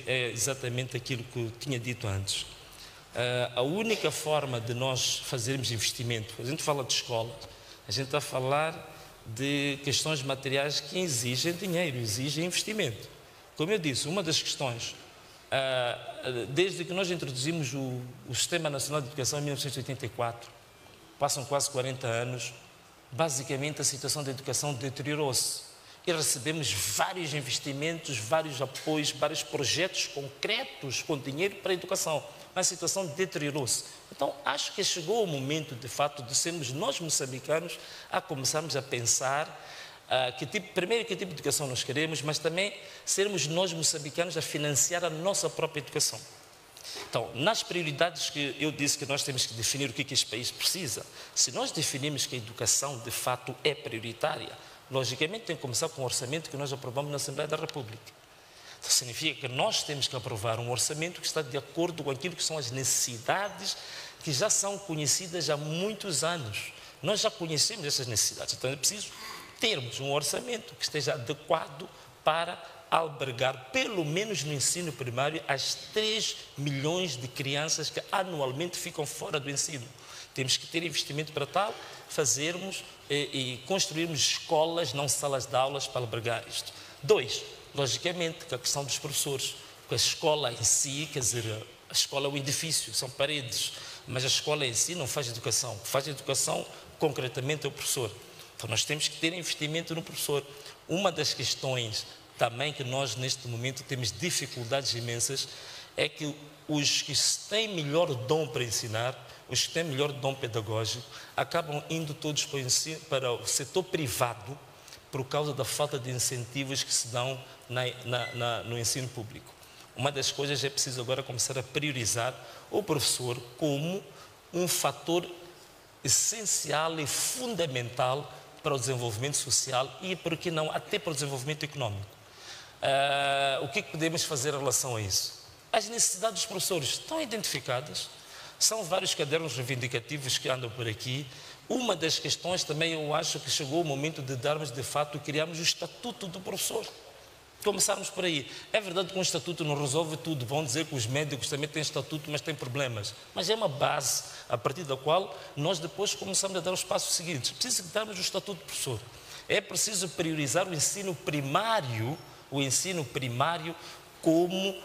é exatamente aquilo que eu tinha dito antes. A única forma de nós fazermos investimento, a gente fala de escola, a gente está a falar de questões materiais que exigem dinheiro, exigem investimento. Como eu disse, uma das questões, desde que nós introduzimos o Sistema Nacional de Educação em 1984, passam quase 40 anos, basicamente a situação da educação deteriorou-se. E recebemos vários investimentos, vários apoios, vários projetos concretos com dinheiro para a educação. Mas a situação deteriorou-se. Então, acho que chegou o momento, de fato, de sermos nós, moçambicanos, a começarmos a pensar primeiro, que tipo de educação nós queremos, mas também sermos nós, moçambicanos, a financiar a nossa própria educação. Então, nas prioridades que eu disse que nós temos que definir o que este país precisa, se nós definirmos que a educação, de fato, é prioritária, logicamente tem que começar com o orçamento que nós aprovamos na Assembleia da República. Isso significa que nós temos que aprovar um orçamento que está de acordo com aquilo que são as necessidades que já são conhecidas há muitos anos. Nós já conhecemos essas necessidades, então é preciso termos um orçamento que esteja adequado para albergar, pelo menos no ensino primário, as 3 milhões de crianças que anualmente ficam fora do ensino. Temos que ter investimento para tal, fazermos e construirmos escolas, não salas de aulas, para albergar isto. 2, logicamente, que a questão dos professores, porque a escola em si, quer dizer, a escola é um edifício, são paredes, mas a escola em si não faz educação. O que faz educação, concretamente, é o professor. Então, nós temos que ter investimento no professor. Uma das questões também que nós, neste momento, temos dificuldades imensas, é que os que têm melhor dom para ensinar, os que têm melhor dom pedagógico, acabam indo todos para o setor privado por causa da falta de incentivos que se dão no ensino público. Uma das coisas é preciso agora começar a priorizar o professor como um fator essencial e fundamental para o desenvolvimento social e, por que não, até para o desenvolvimento económico. O que podemos fazer em relação a isso? As necessidades dos professores estão identificadas, são vários cadernos reivindicativos que andam por aqui. Uma das questões também, eu acho que chegou o momento de darmos, de fato, criarmos o estatuto do professor. Começarmos por aí. É verdade que um estatuto não resolve tudo. Vão dizer que os médicos também têm estatuto, mas têm problemas. Mas é uma base a partir da qual nós depois começamos a dar os passos seguintes. Precisa darmos o estatuto do professor. É preciso priorizar o ensino primário como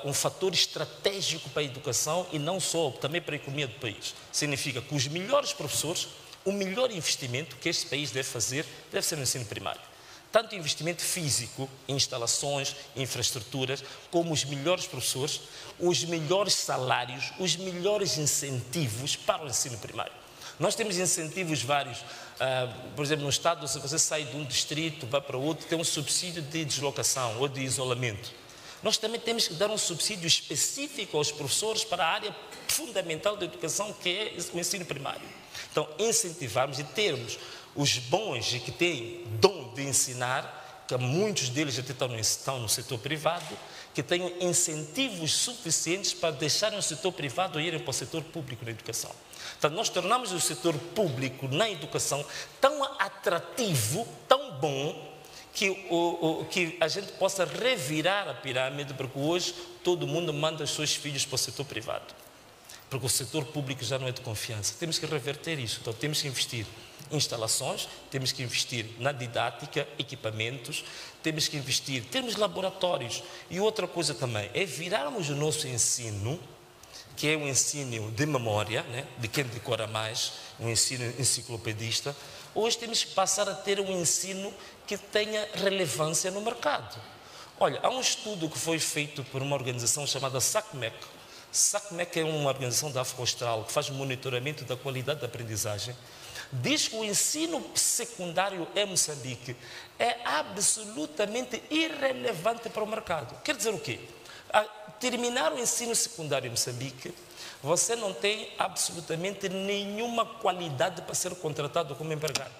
um fator estratégico para a educação e não só, também para a economia do país. Significa que os melhores professores, o melhor investimento que este país deve fazer, deve ser no ensino primário. Tanto investimento físico, instalações, infraestruturas, como os melhores professores, os melhores salários, os melhores incentivos para o ensino primário. Nós temos incentivos vários. Por exemplo, no Estado, se você sai de um distrito, vai para outro, tem um subsídio de deslocação ou de isolamento. Nós também temos que dar um subsídio específico aos professores para a área fundamental da educação, que é o ensino primário. Então, incentivarmos e termos os bons e que têm dom de ensinar, que muitos deles até estão no setor privado, que tenham incentivos suficientes para deixarem o setor privado e irem para o setor público na educação. Então, nós tornamos o setor público na educação tão atrativo, tão bom, que a gente possa revirar a pirâmide, porque hoje todo mundo manda os seus filhos para o setor privado, porque o setor público já não é de confiança. Temos que reverter isso. Então, temos que investir em instalações, temos que investir na didática, equipamentos, temos que investir, temos laboratórios. E outra coisa também é virarmos o nosso ensino, que é um ensino de memória, né, de quem decora mais, um ensino enciclopedista. Hoje temos que passar a ter um ensino que tenha relevância no mercado. Olha, há um estudo que foi feito por uma organização chamada SACMEC. SACMEC é uma organização da África Austral que faz monitoramento da qualidade da aprendizagem. Diz que o ensino secundário em Moçambique é absolutamente irrelevante para o mercado. Quer dizer o quê? A terminar o ensino secundário em Moçambique, você não tem absolutamente nenhuma qualidade para ser contratado como empregado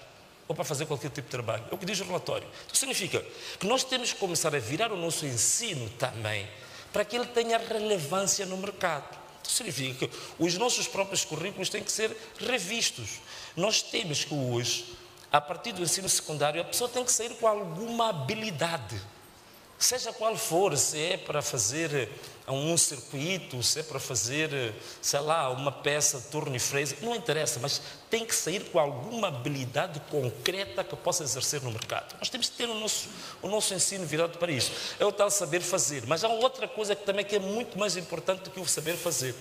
ou para fazer qualquer tipo de trabalho. É o que diz o relatório. Então, significa que nós temos que começar a virar o nosso ensino também para que ele tenha relevância no mercado. Então, significa que os nossos próprios currículos têm que ser revistos. Nós temos que hoje, a partir do ensino secundário, a pessoa tem que sair com alguma habilidade. seja qual for, se é para fazer um circuito, se é para fazer, sei lá, uma peça de torno e freio, não interessa, mas tem que sair com alguma habilidade concreta que possa exercer no mercado. Nós temos que ter o nosso ensino virado para isso. É o tal saber fazer, mas há outra coisa que também é muito mais importante do que o saber fazer.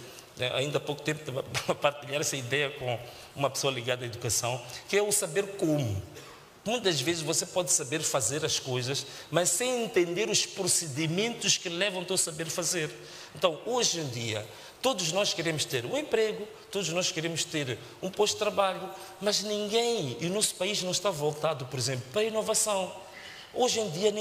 Ainda há pouco tempo estava a partilhar essa ideia com uma pessoa ligada à educação, que é o saber como. Muitas vezes você pode saber fazer as coisas, mas sem entender os procedimentos que levam ao teu saber fazer. Então, hoje em dia, todos nós queremos ter um emprego, todos nós queremos ter um posto de trabalho, mas ninguém, e o nosso país não está voltado, por exemplo, para a inovação. Hoje em dia,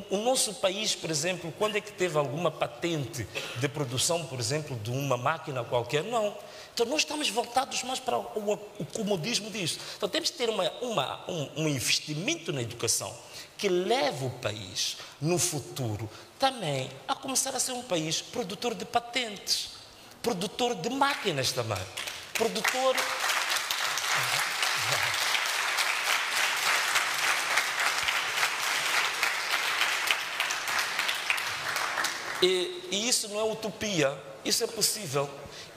o nosso país, por exemplo, quando é que teve alguma patente de produção, por exemplo, de uma máquina qualquer? Não. Então, nós estamos voltados mais para o comodismo disso. Então, temos que ter um investimento na educação que leve o país, no futuro, também a começar a ser um país produtor de patentes, produtor de máquinas também, produtor... E isso não é utopia, isso é possível,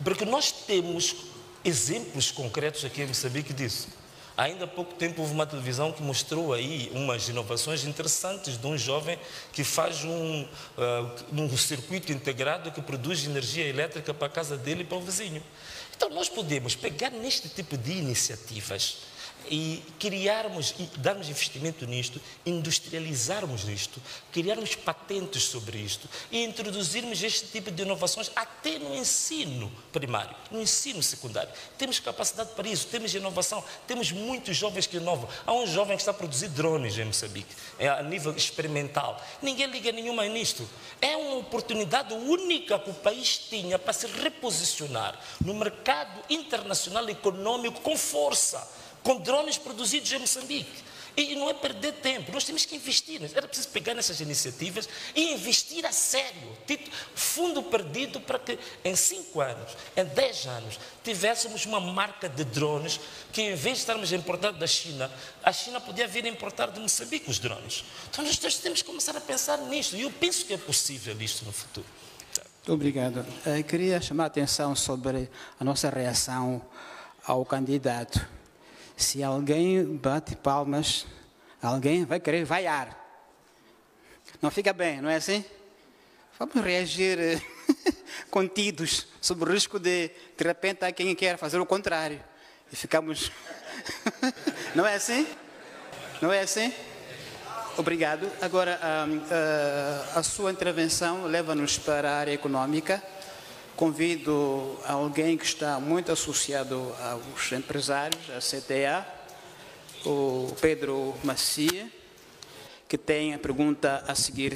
porque nós temos exemplos concretos aqui em Moçambique disso. Ainda há pouco tempo houve uma televisão que mostrou aí umas inovações interessantes de um jovem que faz um circuito integrado que produz energia elétrica para a casa dele e para o vizinho. Então nós podemos pegar neste tipo de iniciativas e criarmos e darmos investimento nisto, industrializarmos isto, criarmos patentes sobre isto e introduzirmos este tipo de inovações até no ensino primário, no ensino secundário. Temos capacidade para isso, temos inovação, temos muitos jovens que inovam. Há um jovem que está a produzir drones em Moçambique, a nível experimental. Ninguém liga nenhuma nisto. É uma oportunidade única que o país tinha para se reposicionar no mercado internacional econômico com força, com drones produzidos em Moçambique. E não é perder tempo, nós temos que investir. Era preciso pegar nessas iniciativas e investir a sério. Fundo perdido para que em 5 anos, em 10 anos, tivéssemos uma marca de drones que, em vez de estarmos a importar da China, a China podia vir a importar de Moçambique os drones. Então nós temos que começar a pensar nisto. E eu penso que é possível isto no futuro. Muito obrigado. Eu queria chamar a atenção sobre a nossa reação ao candidato. Se alguém bate palmas, alguém vai querer vaiar. Não fica bem, não é assim? Vamos reagir contidos, sob o risco de repente, há quem quer fazer o contrário. E ficamos... Não é assim? Não é assim? Obrigado. Agora, a sua intervenção leva-nos para a área econômica. Convido alguém que está muito associado aos empresários, a CTA, o Pedro Macia, que tem a pergunta a seguir.